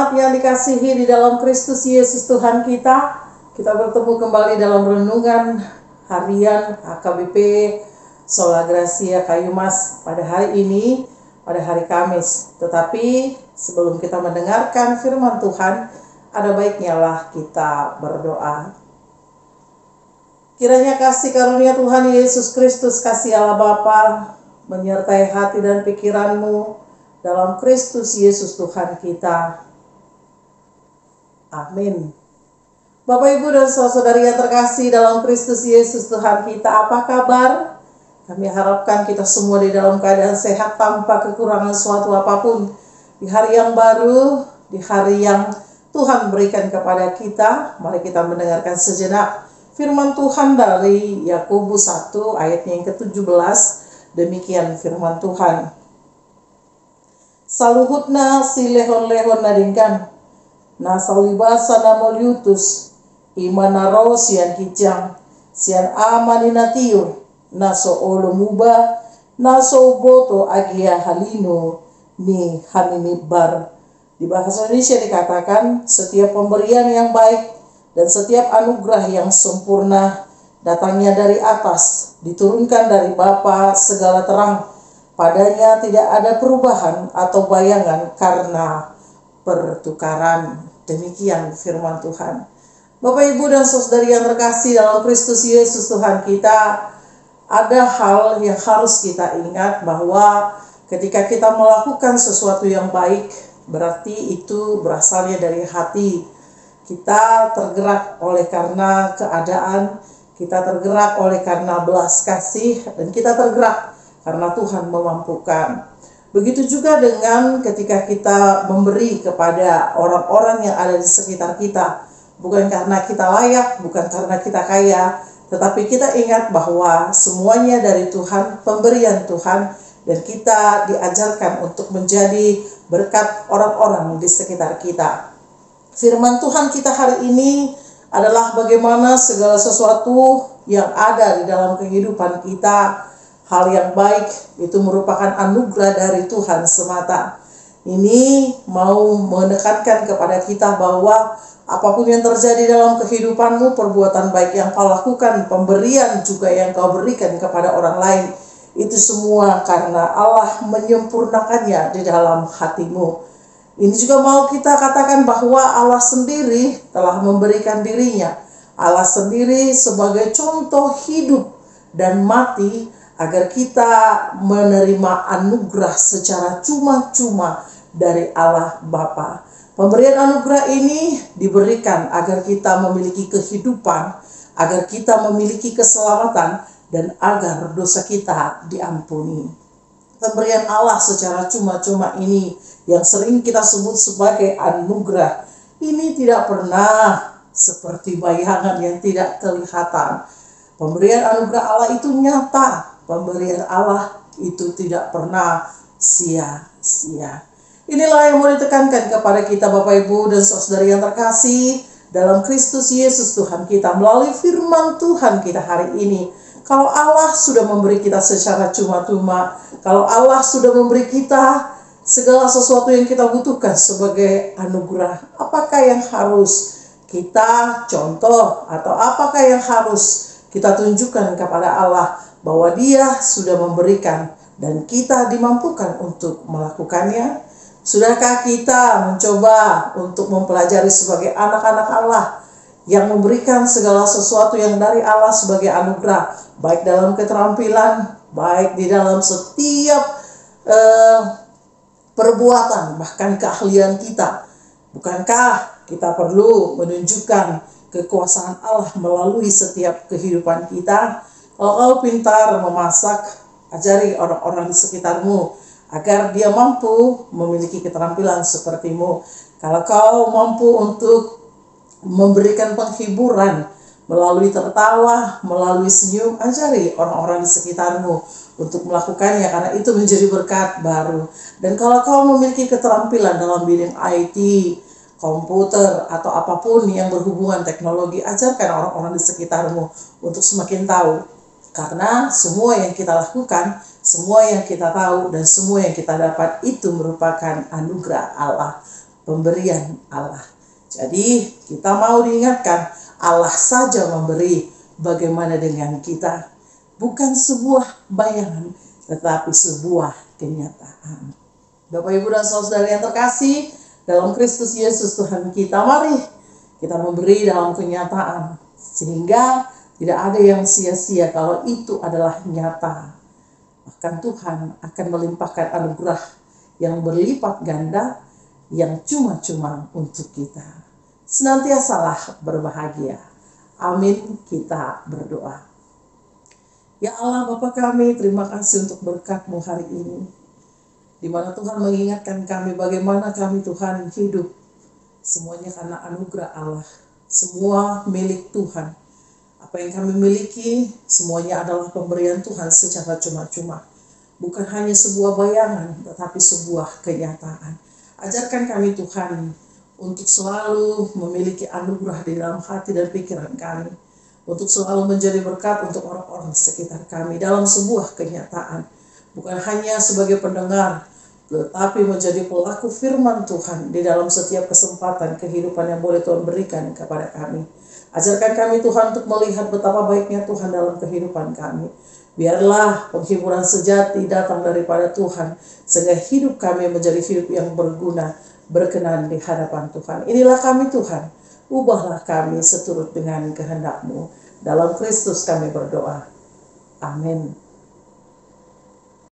Jemaat yang dikasihi di dalam Kristus Yesus Tuhan kita bertemu kembali dalam renungan harian HKBP Sola Gracia Kayumas pada hari ini, pada hari Kamis. Tetapi sebelum kita mendengarkan firman Tuhan, ada baiknya lah kita berdoa. Kiranya kasih karunia Tuhan Yesus Kristus, kasih Allah Bapa, menyertai hati dan pikiranmu dalam Kristus Yesus Tuhan kita. Amin. Bapak, Ibu, dan saudara-saudari yang terkasih dalam Kristus Yesus Tuhan kita, apa kabar? Kami harapkan kita semua di dalam keadaan sehat tanpa kekurangan suatu apapun. Di hari yang baru, di hari yang Tuhan berikan kepada kita, mari kita mendengarkan sejenak firman Tuhan dari Yakobus 1 ayatnya yang ke-17. Demikian firman Tuhan. Saluhutna si lehon-lehon nadingkan, na salibasa na moliutus, imanaro sian hijang, sian amanina tiur, na so olo muba, na so boto agia halino, ni hamimibar. Di bahasa Indonesia dikatakan, setiap pemberian yang baik dan setiap anugerah yang sempurna datangnya dari atas, diturunkan dari Bapa segala terang. Padanya tidak ada perubahan atau bayangan karena pertukaran. Demikian firman Tuhan. Bapak, Ibu, dan saudari yang terkasih dalam Kristus Yesus Tuhan kita, ada hal yang harus kita ingat bahwa ketika kita melakukan sesuatu yang baik, berarti itu berasalnya dari hati. Kita tergerak oleh karena keadaan, kita tergerak oleh karena belas kasih, dan kita tergerak karena Tuhan memampukan. Begitu juga dengan ketika kita memberi kepada orang-orang yang ada di sekitar kita. Bukan karena kita layak, bukan karena kita kaya, tetapi kita ingat bahwa semuanya dari Tuhan, pemberian Tuhan, dan kita diajarkan untuk menjadi berkat orang-orang di sekitar kita. Firman Tuhan kita hari ini adalah bagaimana segala sesuatu yang ada di dalam kehidupan kita, hal yang baik itu merupakan anugerah dari Tuhan semata. Ini mau menekankan kepada kita bahwa apapun yang terjadi dalam kehidupanmu, perbuatan baik yang kau lakukan, pemberian juga yang kau berikan kepada orang lain, itu semua karena Allah menyempurnakannya di dalam hatimu. Ini juga mau kita katakan bahwa Allah sendiri telah memberikan dirinya. Allah sendiri sebagai contoh hidup dan mati agar kita menerima anugerah secara cuma-cuma dari Allah Bapa. Pemberian anugerah ini diberikan agar kita memiliki kehidupan, agar kita memiliki keselamatan, dan agar dosa kita diampuni. Pemberian Allah secara cuma-cuma ini yang sering kita sebut sebagai anugerah, ini tidak pernah seperti bayangan yang tidak kelihatan. Pemberian anugerah Allah itu nyata. Pemberian Allah itu tidak pernah sia-sia. Inilah yang mau ditekankan kepada kita Bapak, Ibu, dan saudari yang terkasih dalam Kristus Yesus Tuhan kita melalui firman Tuhan kita hari ini. Kalau Allah sudah memberi kita secara cuma-cuma, kalau Allah sudah memberi kita segala sesuatu yang kita butuhkan sebagai anugerah, apakah yang harus kita contoh atau apakah yang harus kita tunjukkan kepada Allah bahwa Dia sudah memberikan dan kita dimampukan untuk melakukannya? Sudahkah kita mencoba untuk mempelajari sebagai anak-anak Allah yang memberikan segala sesuatu yang dari Allah sebagai anugerah, baik dalam keterampilan, baik di dalam setiap perbuatan, bahkan keahlian kita? Bukankah kita perlu menunjukkan kekuasaan Allah melalui setiap kehidupan kita? Kalau kau pintar memasak, ajari orang-orang di sekitarmu agar dia mampu memiliki keterampilan sepertimu. Kalau kau mampu untuk memberikan penghiburan melalui tertawa, melalui senyum, ajari orang-orang di sekitarmu untuk melakukannya karena itu menjadi berkat baru. Dan kalau kau memiliki keterampilan dalam bidang IT, komputer, atau apapun yang berhubungan teknologi, ajarkan orang-orang di sekitarmu untuk semakin tahu. Karena semua yang kita lakukan, semua yang kita tahu, dan semua yang kita dapat itu merupakan anugerah Allah. pemberian Allah. Jadi kita mau diingatkan, Allah saja memberi, bagaimana dengan kita? Bukan sebuah bayangan, tetapi sebuah kenyataan. Bapak, Ibu, dan saudara yang terkasih dalam Kristus Yesus Tuhan kita, mari kita memberi dalam kenyataan, sehingga tidak ada yang sia-sia kalau itu adalah nyata. Bahkan Tuhan akan melimpahkan anugerah yang berlipat ganda, yang cuma-cuma untuk kita. Senantiasalah berbahagia. Amin, kita berdoa. Ya Allah Bapa kami, terima kasih untuk berkat-Mu hari ini, di mana Tuhan mengingatkan kami bagaimana kami Tuhan hidup semuanya karena anugerah Allah, semua milik Tuhan. Apa yang kami miliki semuanya adalah pemberian Tuhan secara cuma-cuma, bukan hanya sebuah bayangan tetapi sebuah kenyataan. Ajarkan kami Tuhan untuk selalu memiliki anugerah di dalam hati dan pikiran kami, untuk selalu menjadi berkat untuk orang-orang sekitar kami dalam sebuah kenyataan, bukan hanya sebagai pendengar, tetapi menjadi pelaku firman Tuhan di dalam setiap kesempatan kehidupan yang boleh Tuhan berikan kepada kami. Ajarkan kami Tuhan untuk melihat betapa baiknya Tuhan dalam kehidupan kami. Biarlah penghiburan sejati datang daripada Tuhan, sehingga hidup kami menjadi hidup yang berguna, berkenan di hadapan Tuhan. Inilah kami Tuhan, ubahlah kami seturut dengan kehendak-Mu. Dalam Kristus kami berdoa. Amin.